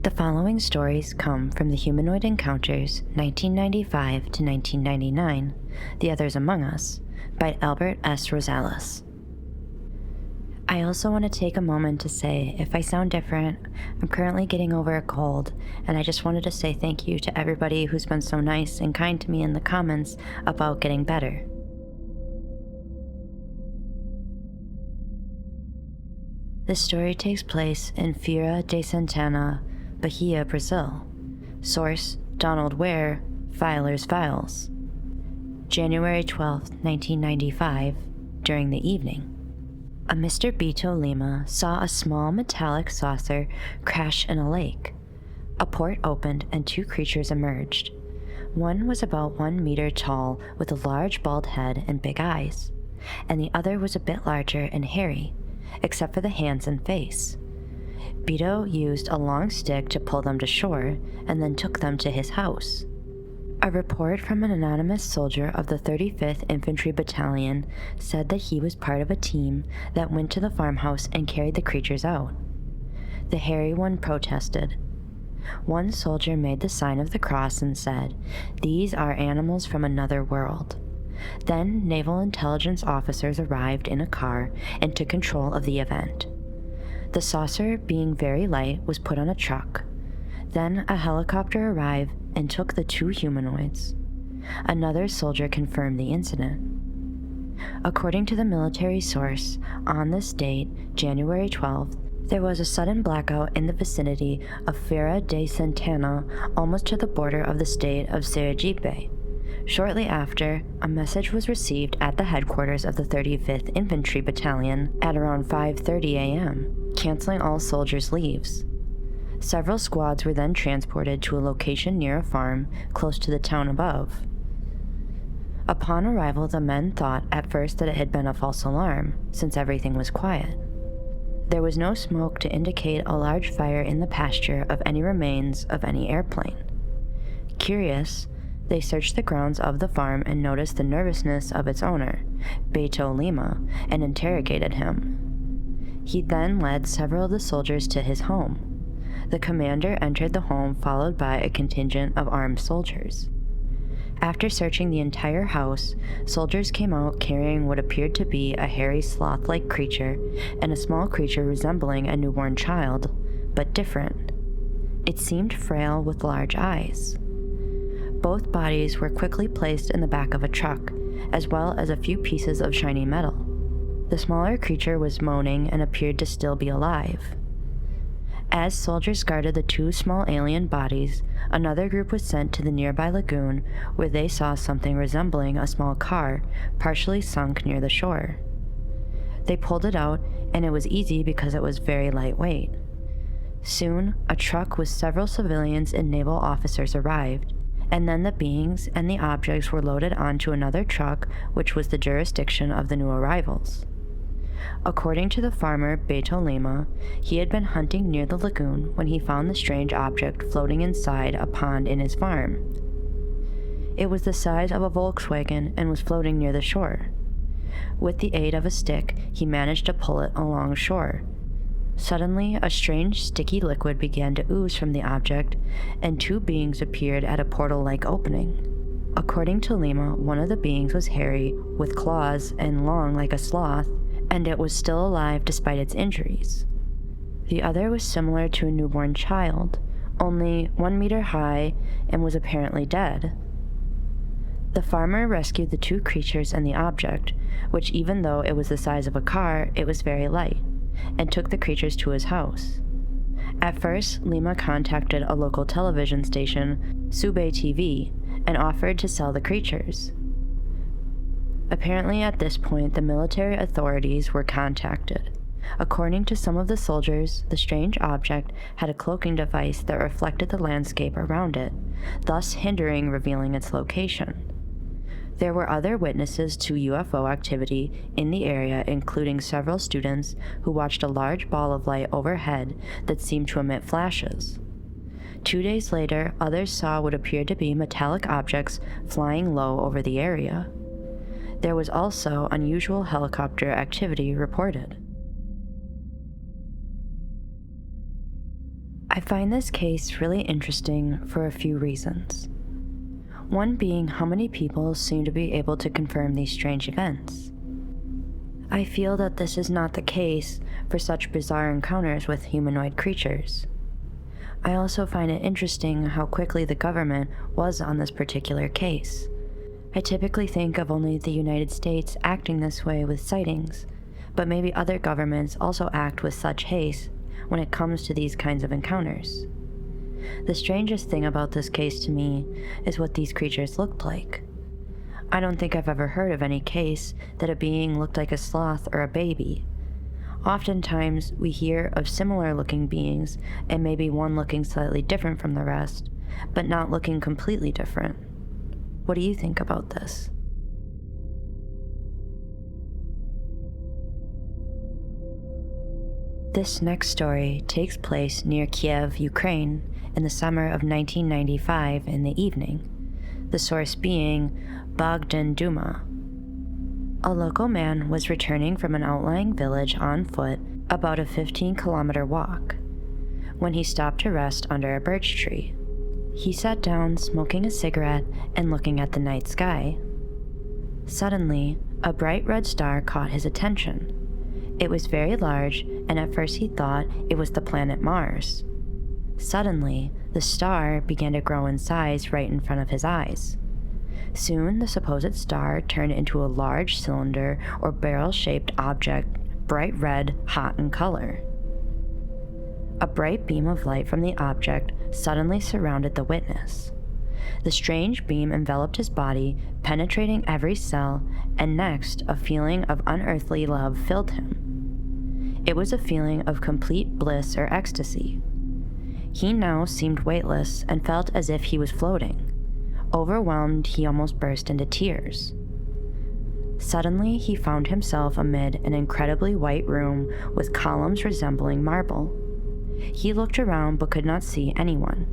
The following stories come from the Humanoid Encounters 1995 to 1999, The Others Among Us, by Albert S. Rosales. I also want to take a moment to say, if I sound different, I'm currently getting over a cold, and I just wanted to say thank you to everybody who's been so nice and kind to me in the comments about getting better. This story takes place in Feira de Santana, Bahia, Brazil. Source: Donald Ware, Filer's Files. January 12, 1995, during the evening. A Mr. Beto Lima saw a small metallic saucer crash in a lake. A port opened and two creatures emerged. One was about 1 meter tall with a large bald head and big eyes, and the other was a bit larger and hairy, except for the hands and face. Beto used a long stick to pull them to shore and then took them to his house. A report from an anonymous soldier of the 35th Infantry Battalion said that he was part of a team that went to the farmhouse and carried the creatures out. The hairy one protested. One soldier made the sign of the cross and said, "These are animals from another world." Then naval intelligence officers arrived in a car and took control of the event. The saucer, being very light, was put on a truck. Then a helicopter arrived and took the two humanoids. Another soldier confirmed the incident. According to the military source, on this date, January 12th, there was a sudden blackout in the vicinity of Feira de Santana, almost to the border of the state of Sergipe. Shortly after, a message was received at the headquarters of the 35th Infantry Battalion at around 5:30 a.m., canceling all soldiers' leaves. Several squads were then transported to a location near a farm close to the town above. Upon arrival, the men thought at first that it had been a false alarm, since everything was quiet. There was no smoke to indicate a large fire in the pasture of any remains of any airplane. Curious, they searched the grounds of the farm and noticed the nervousness of its owner, Beto Lima, and interrogated him. He then led several of the soldiers to his home. The commander entered the home followed by a contingent of armed soldiers. After searching the entire house, soldiers came out carrying what appeared to be a hairy sloth-like creature and a small creature resembling a newborn child, but different. It seemed frail with large eyes. Both bodies were quickly placed in the back of a truck, as well as a few pieces of shiny metal. The smaller creature was moaning and appeared to still be alive. As soldiers guarded the two small alien bodies, another group was sent to the nearby lagoon where they saw something resembling a small car partially sunk near the shore. They pulled it out, and it was easy because it was very lightweight. Soon, a truck with several civilians and naval officers arrived, and then the beings and the objects were loaded onto another truck, which was the jurisdiction of the new arrivals. According to the farmer Beto Lima, he had been hunting near the lagoon when he found the strange object floating inside a pond in his farm. It was the size of a Volkswagen and was floating near the shore. With the aid of a stick, he managed to pull it along shore. Suddenly, a strange sticky liquid began to ooze from the object, and two beings appeared at a portal-like opening. According to Lima, one of the beings was hairy, with claws, and long like a sloth, and it was still alive despite its injuries. The other was similar to a newborn child, only 1 meter high, and was apparently dead. The farmer rescued the two creatures and the object, which even though it was the size of a car, it was very light, and took the creatures to his house. At first, Lima contacted a local television station, Sube TV, and offered to sell the creatures. Apparently at this point, the military authorities were contacted. According to some of the soldiers, the strange object had a cloaking device that reflected the landscape around it, thus hindering revealing its location. There were other witnesses to UFO activity in the area, including several students who watched a large ball of light overhead that seemed to emit flashes. 2 days later, others saw what appeared to be metallic objects flying low over the area. There was also unusual helicopter activity reported. I find this case really interesting for a few reasons. One being how many people seem to be able to confirm these strange events. I feel that this is not the case for such bizarre encounters with humanoid creatures. I also find it interesting how quickly the government was on this particular case. I typically think of only the United States acting this way with sightings, but maybe other governments also act with such haste when it comes to these kinds of encounters. The strangest thing about this case to me is what these creatures looked like. I don't think I've ever heard of any case that a being looked like a sloth or a baby. Oftentimes, we hear of similar looking beings and maybe one looking slightly different from the rest, but not looking completely different. What do you think about this? This next story takes place near Kiev, Ukraine, in the summer of 1995 in the evening, the source being Bogdan Duma. A local man was returning from an outlying village on foot about a 15-kilometer walk when he stopped to rest under a birch tree. He sat down, smoking a cigarette and looking at the night sky. Suddenly, a bright red star caught his attention. It was very large, and at first he thought it was the planet Mars. Suddenly, the star began to grow in size right in front of his eyes. Soon, the supposed star turned into a large cylinder or barrel-shaped object, bright red, hot in color. A bright beam of light from the object suddenly surrounded the witness. The strange beam enveloped his body, penetrating every cell, and next, a feeling of unearthly love filled him. It was a feeling of complete bliss or ecstasy. He now seemed weightless and felt as if he was floating. Overwhelmed, he almost burst into tears. Suddenly, he found himself amid an incredibly white room with columns resembling marble. He looked around but could not see anyone.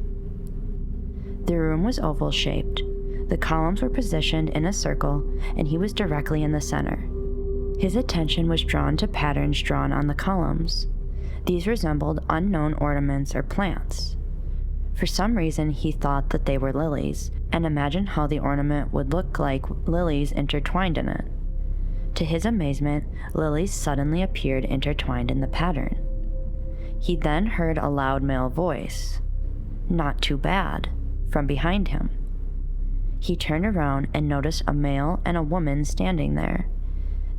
The room was oval-shaped. The columns were positioned in a circle, and he was directly in the center. His attention was drawn to patterns drawn on the columns. These resembled unknown ornaments or plants. For some reason, he thought that they were lilies, and imagined how the ornament would look like lilies intertwined in it. To his amazement, lilies suddenly appeared intertwined in the pattern. He then heard a loud male voice, "Not too bad," from behind him. He turned around and noticed a male and a woman standing there.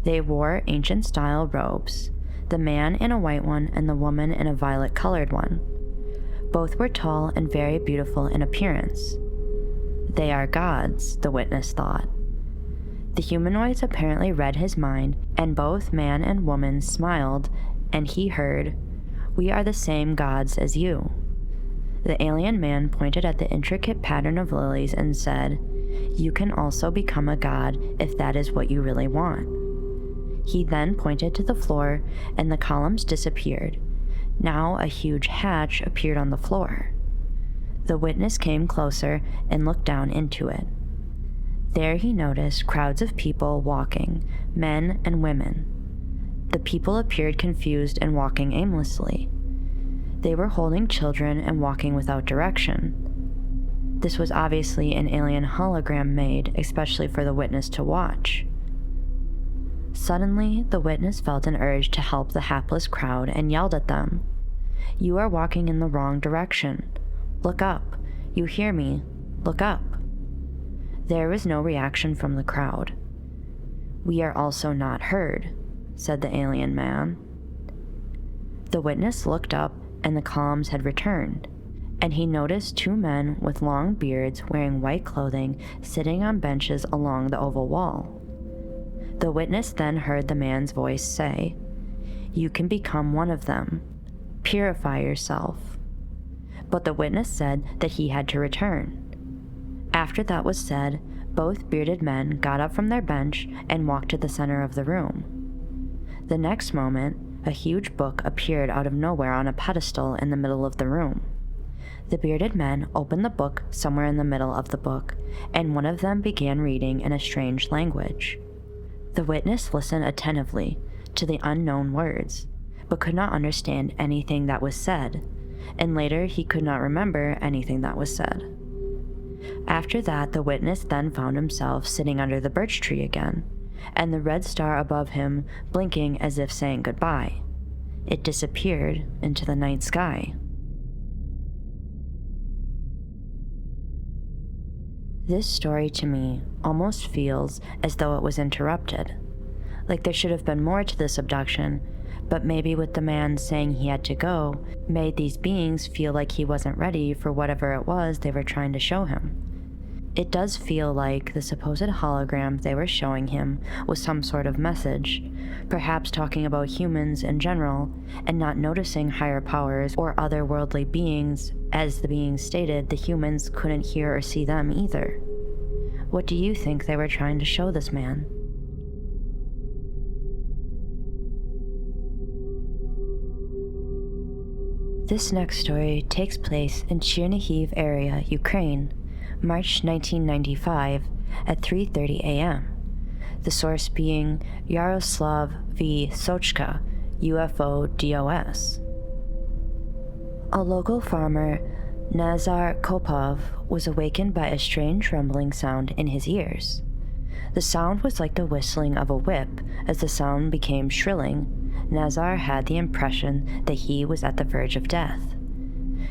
They wore ancient-style robes, the man in a white one and the woman in a violet-colored one. Both were tall and very beautiful in appearance. They are gods, the witness thought. The humanoids apparently read his mind, and both man and woman smiled, and he heard, "We are the same gods as you." The alien man pointed at the intricate pattern of lilies and said, "You can also become a god if that is what you really want." He then pointed to the floor, and the columns disappeared. Now a huge hatch appeared on the floor. The witness came closer and looked down into it. There he noticed crowds of people walking, men and women. The people appeared confused and walking aimlessly. They were holding children and walking without direction. This was obviously an alien hologram made especially for the witness to watch. Suddenly, the witness felt an urge to help the hapless crowd and yelled at them, "You are walking in the wrong direction. Look up. You hear me. Look up." There was no reaction from the crowd. "We are also not heard," said the alien man. The witness looked up, and the columns had returned, and he noticed two men with long beards wearing white clothing sitting on benches along the oval wall. The witness then heard the man's voice say, "You can become one of them. Purify yourself." But the witness said that he had to return. After that was said, both bearded men got up from their bench and walked to the center of the room. The next moment, a huge book appeared out of nowhere on a pedestal in the middle of the room. The bearded men opened the book somewhere in the middle of the book, and one of them began reading in a strange language. The witness listened attentively to the unknown words, but could not understand anything that was said, and later he could not remember anything that was said. After that, the witness then found himself sitting under the birch tree again, and the red star above him blinking as if saying goodbye. It disappeared into the night sky. This story to me almost feels as though it was interrupted, like there should have been more to this abduction, but maybe with the man saying he had to go, made these beings feel like he wasn't ready for whatever it was they were trying to show him. It does feel like the supposed hologram they were showing him was some sort of message, perhaps talking about humans in general, and not noticing higher powers or otherworldly beings, as the beings stated the humans couldn't hear or see them either. What do you think they were trying to show this man? This next story takes place in Chernihiv area, Ukraine, March 1995 at 3:30 a.m. The source being Yaroslav V. Sochka, UFO DOS. A local farmer, Nazar Kopov, was awakened by a strange rumbling sound in his ears. The sound was like the whistling of a whip. As the sound became shrilling, Nazar had the impression that he was at the verge of death.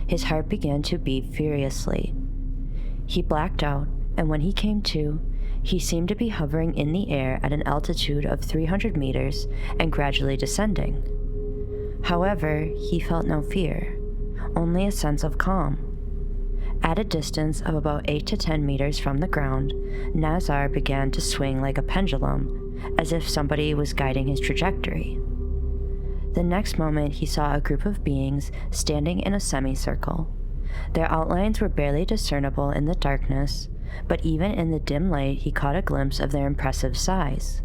His heart began to beat furiously. He blacked out, and when he came to, he seemed to be hovering in the air at an altitude of 300 meters and gradually descending. However, he felt no fear, only a sense of calm. At a distance of about 8 to 10 meters from the ground, Nazar began to swing like a pendulum, as if somebody was guiding his trajectory. The next moment, he saw a group of beings standing in a semicircle. Their outlines were barely discernible in the darkness, but even in the dim light he caught a glimpse of their impressive size.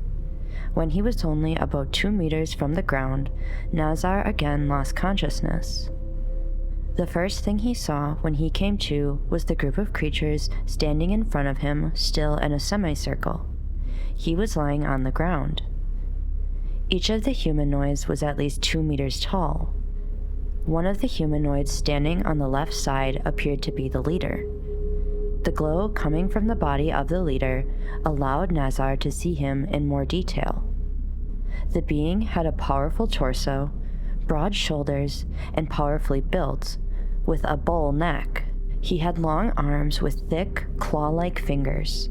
When he was only about 2 meters from the ground, Nazar again lost consciousness. The first thing he saw when he came to was the group of creatures standing in front of him, still in a semicircle. He was lying on the ground. Each of the humanoids was at least 2 meters tall. One of the humanoids standing on the left side appeared to be the leader. The glow coming from the body of the leader allowed Nazar to see him in more detail. The being had a powerful torso, broad shoulders, and powerfully built, with a bull neck. He had long arms with thick, claw-like fingers.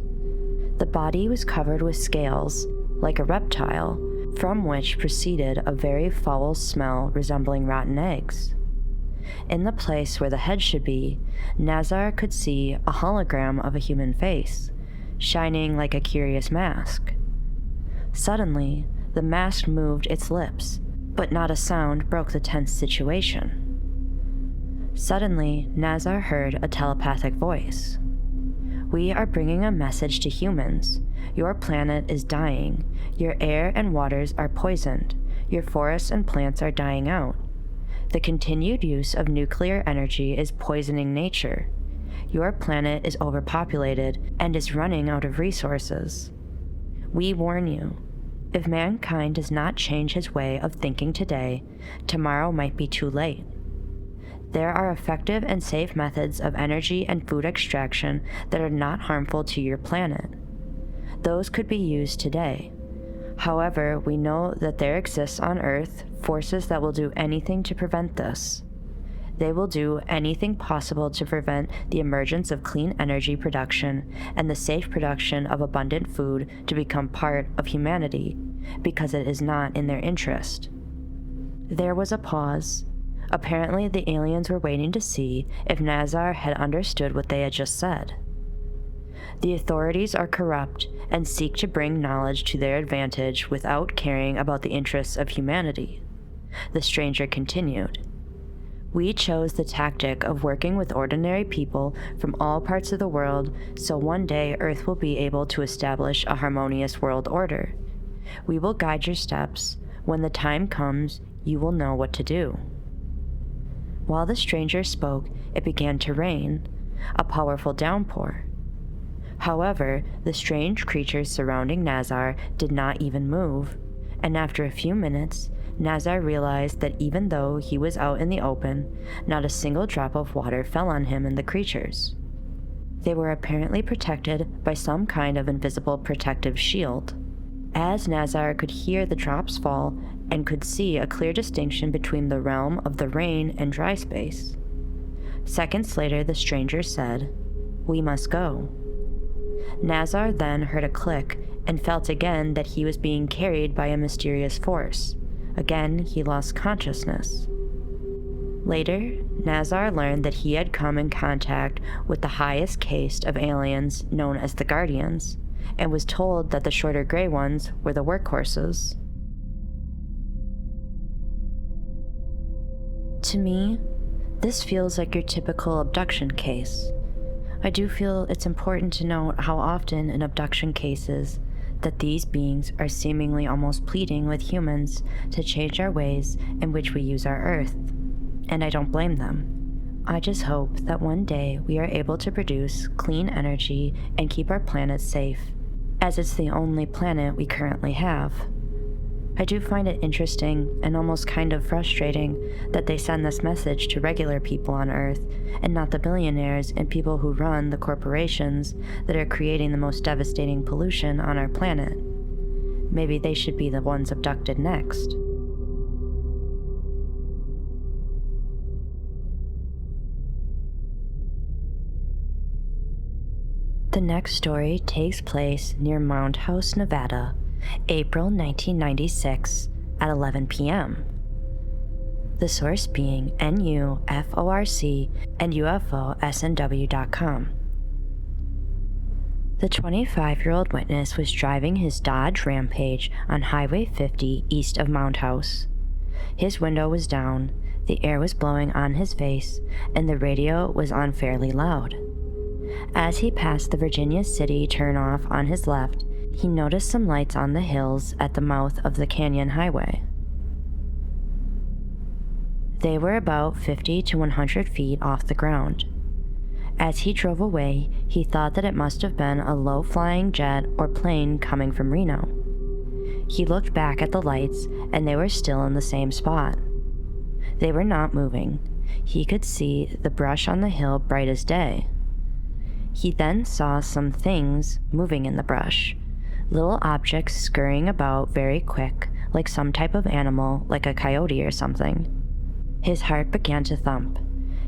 The body was covered with scales, like a reptile, from which proceeded a very foul smell resembling rotten eggs. In the place where the head should be, Nazar could see a hologram of a human face, shining like a curious mask. Suddenly, the mask moved its lips, but not a sound broke the tense situation. Suddenly, Nazar heard a telepathic voice. "We are bringing a message to humans. Your planet is dying. Your air and waters are poisoned. Your forests and plants are dying out. The continued use of nuclear energy is poisoning nature. Your planet is overpopulated and is running out of resources. We warn you, if mankind does not change his way of thinking today, tomorrow might be too late. There are effective and safe methods of energy and food extraction that are not harmful to your planet. Those could be used today. However, we know that there exists on Earth forces that will do anything to prevent this. They will do anything possible to prevent the emergence of clean energy production and the safe production of abundant food to become part of humanity, because it is not in their interest." There was a pause. Apparently, the aliens were waiting to see if Nazar had understood what they had just said. "The authorities are corrupt and seek to bring knowledge to their advantage without caring about the interests of humanity," the stranger continued. "We chose the tactic of working with ordinary people from all parts of the world, so one day Earth will be able to establish a harmonious world order. We will guide your steps. When the time comes, you will know what to do." While the stranger spoke, it began to rain, a powerful downpour. However, the strange creatures surrounding Nazar did not even move, and after a few minutes, Nazar realized that even though he was out in the open, not a single drop of water fell on him and the creatures. They were apparently protected by some kind of invisible protective shield. As Nazar could hear the drops fall and could see a clear distinction between the realm of the rain and dry space. Seconds later, the stranger said, "We must go." Nazar then heard a click and felt again that he was being carried by a mysterious force. Again, he lost consciousness. Later, Nazar learned that he had come in contact with the highest caste of aliens known as the Guardians, and was told that the shorter gray ones were the workhorses. To me, this feels like your typical abduction case. I do feel it's important to note how often in abduction cases that these beings are seemingly almost pleading with humans to change our ways in which we use our Earth, and I don't blame them. I just hope that one day we are able to produce clean energy and keep our planet safe, as it's the only planet we currently have. I do find it interesting and almost kind of frustrating that they send this message to regular people on Earth and not the billionaires and people who run the corporations that are creating the most devastating pollution on our planet. Maybe they should be the ones abducted next. The next story takes place near Mound House, Nevada, April 1996 at 11 p.m. The source being NUFORC and UFOSNW.com. The 25-year-old witness was driving his Dodge Rampage on Highway 50 east of Mound House. His window was down, the air was blowing on his face, and the radio was on fairly loud. As he passed the Virginia City turnoff on his left, he noticed some lights on the hills at the mouth of the Canyon Highway. They were about 50 to 100 feet off the ground. As he drove away, he thought that it must have been a low-flying jet or plane coming from Reno. He looked back at the lights, and they were still in the same spot. They were not moving. He could see the brush on the hill bright as day. He then saw some things moving in the brush, little objects scurrying about very quick, like some type of animal, like a coyote or something. His heart began to thump.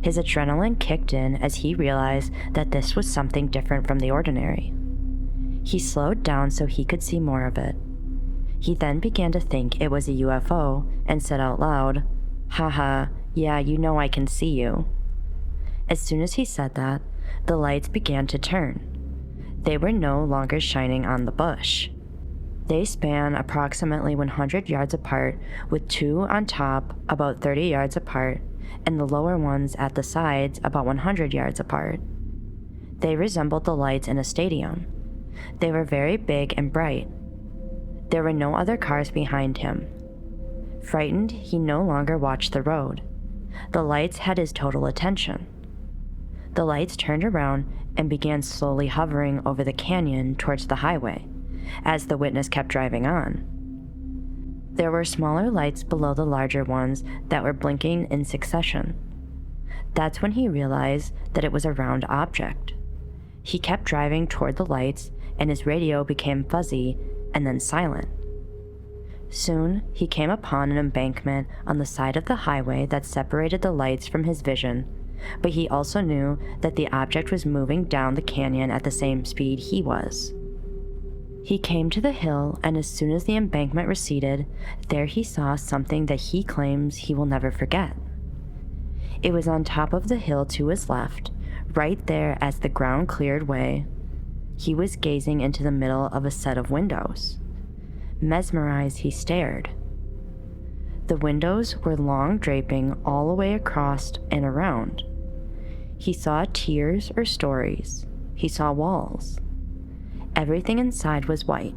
His adrenaline kicked in as he realized that this was something different from the ordinary. He slowed down so he could see more of it. He then began to think it was a UFO and said out loud, "Haha, yeah, you know I can see you." As soon as he said that, the lights began to turn. They were no longer shining on the bush. They span approximately 100 yards apart, with two on top about 30 yards apart, and the lower ones at the sides about 100 yards apart. They resembled the lights in a stadium. They were very big and bright. There were no other cars behind him. Frightened, he no longer watched the road. The lights had his total attention. The lights turned around and began slowly hovering over the canyon towards the highway, as the witness kept driving on. There were smaller lights below the larger ones that were blinking in succession. That's when he realized that it was a round object. He kept driving toward the lights, and his radio became fuzzy and then silent. Soon, he came upon an embankment on the side of the highway that separated the lights from his vision, but he also knew that the object was moving down the canyon at the same speed he was. He came to the hill, and as soon as the embankment receded, there he saw something that he claims he will never forget. It was on top of the hill to his left, right there as the ground cleared way. He was gazing into the middle of a set of windows. Mesmerized, he stared. The windows were long, draping all the way across and around. He saw tiers or stories. He saw walls. Everything inside was white.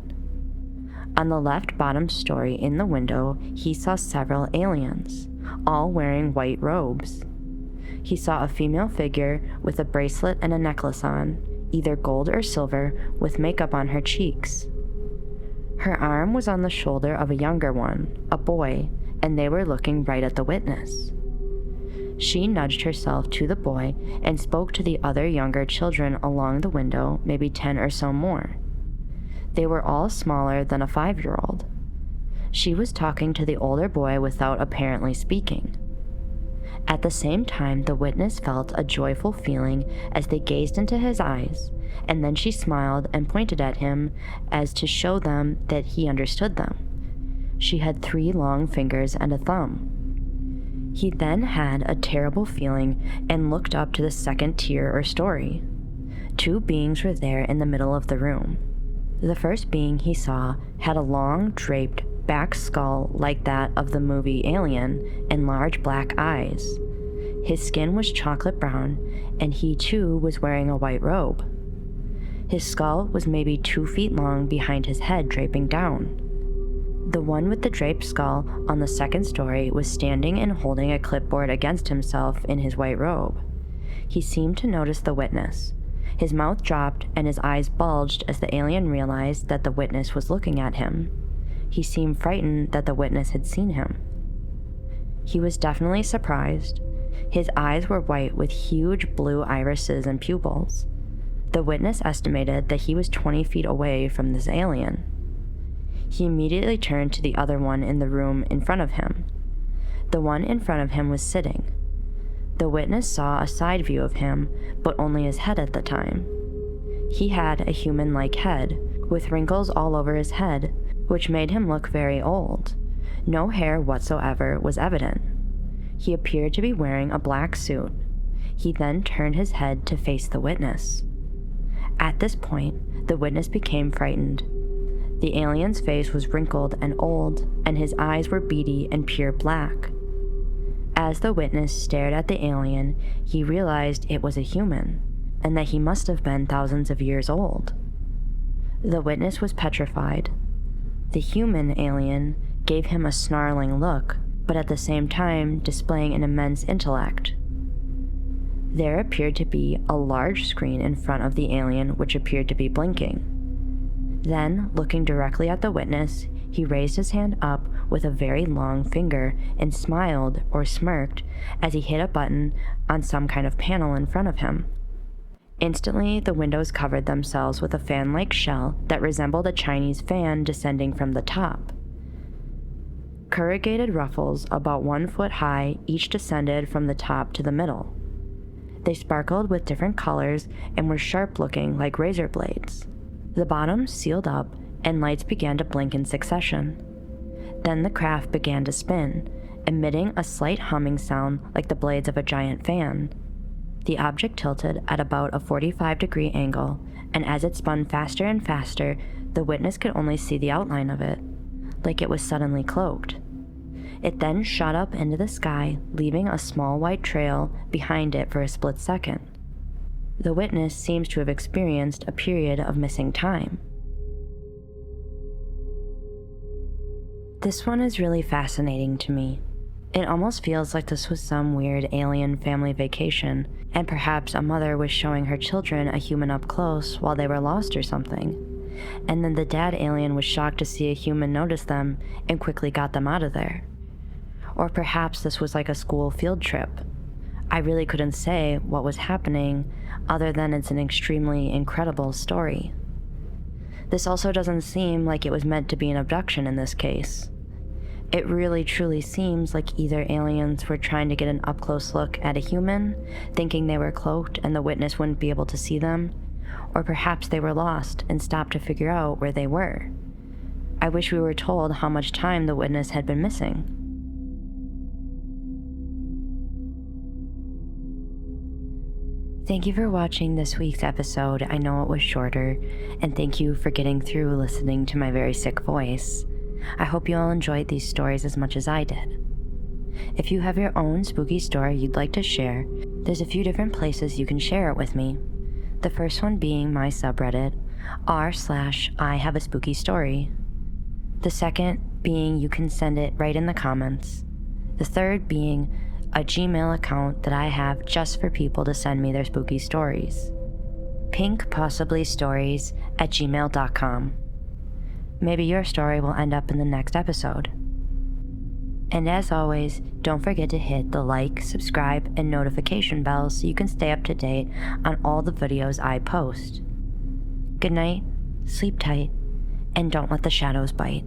On the left bottom story in the window, he saw several aliens, all wearing white robes. He saw a female figure with a bracelet and a necklace on, either gold or silver, with makeup on her cheeks. Her arm was on the shoulder of a younger one, a boy, and they were looking right at the witness. She nudged herself to the boy and spoke to the other younger children along the window, maybe 10 or so more. They were all smaller than a 5-year-old. She was talking to the older boy without apparently speaking. At the same time, the witness felt a joyful feeling as they gazed into his eyes, and then she smiled and pointed at him as to show them that he understood them. She had 3 long fingers and a thumb. He then had a terrible feeling and looked up to the second tier or story. 2 beings were there in the middle of the room. The first being he saw had a long, draped back skull like that of the movie Alien and large black eyes. His skin was chocolate brown, and he too was wearing a white robe. His skull was maybe 2 feet long behind his head draping down. The one with the draped skull on the second story was standing and holding a clipboard against himself in his white robe. He seemed to notice the witness. His mouth dropped and his eyes bulged as the alien realized that the witness was looking at him. He seemed frightened that the witness had seen him. He was definitely surprised. His eyes were white with huge blue irises and pupils. The witness estimated that he was 20 feet away from this alien. He immediately turned to the other one in the room in front of him. The one in front of him was sitting. The witness saw a side view of him, but only his head at the time. He had a human-like head, with wrinkles all over his head, which made him look very old. No hair whatsoever was evident. He appeared to be wearing a black suit. He then turned his head to face the witness. At this point, the witness became frightened. The alien's face was wrinkled and old, and his eyes were beady and pure black. As the witness stared at the alien, he realized it was a human, and that he must have been thousands of years old. The witness was petrified. The human alien gave him a snarling look, but at the same time displaying an immense intellect. There appeared to be a large screen in front of the alien which appeared to be blinking. Then, looking directly at the witness, he raised his hand up with a very long finger and smiled or smirked as he hit a button on some kind of panel in front of him. Instantly, the windows covered themselves with a fan-like shell that resembled a Chinese fan descending from the top. Corrugated ruffles about 1 foot high each descended from the top to the middle. They sparkled with different colors and were sharp-looking like razor blades. The bottom sealed up and lights began to blink in succession. Then the craft began to spin, emitting a slight humming sound like the blades of a giant fan. The object tilted at about a 45-degree angle, and as it spun faster and faster, the witness could only see the outline of it, like it was suddenly cloaked. It then shot up into the sky, leaving a small white trail behind it for a split second. The witness seems to have experienced a period of missing time. This one is really fascinating to me. It almost feels like this was some weird alien family vacation, and perhaps a mother was showing her children a human up close while they were lost or something. And then the dad alien was shocked to see a human notice them and quickly got them out of there. Or perhaps this was like a school field trip. I really couldn't say what was happening other than it's an extremely incredible story. This also doesn't seem like it was meant to be an abduction in this case. It really truly seems like either aliens were trying to get an up-close look at a human, thinking they were cloaked and the witness wouldn't be able to see them, or perhaps they were lost and stopped to figure out where they were. I wish we were told how much time the witness had been missing. Thank you for watching this week's episode. I know it was shorter, and thank you for getting through listening to my very sick voice. I hope you all enjoyed these stories as much as I did. If you have your own spooky story you'd like to share, there's a few different places you can share it with me. The first one being my subreddit, r/ihaveaspookystory. The second being you can send it right in the comments. The third being a Gmail account that I have just for people to send me their spooky stories. pinkpossiblystories@gmail.com. Maybe your story will end up in the next episode. And as always, don't forget to hit the like, subscribe, and notification bell so you can stay up to date on all the videos I post. Good night, sleep tight, and don't let the shadows bite.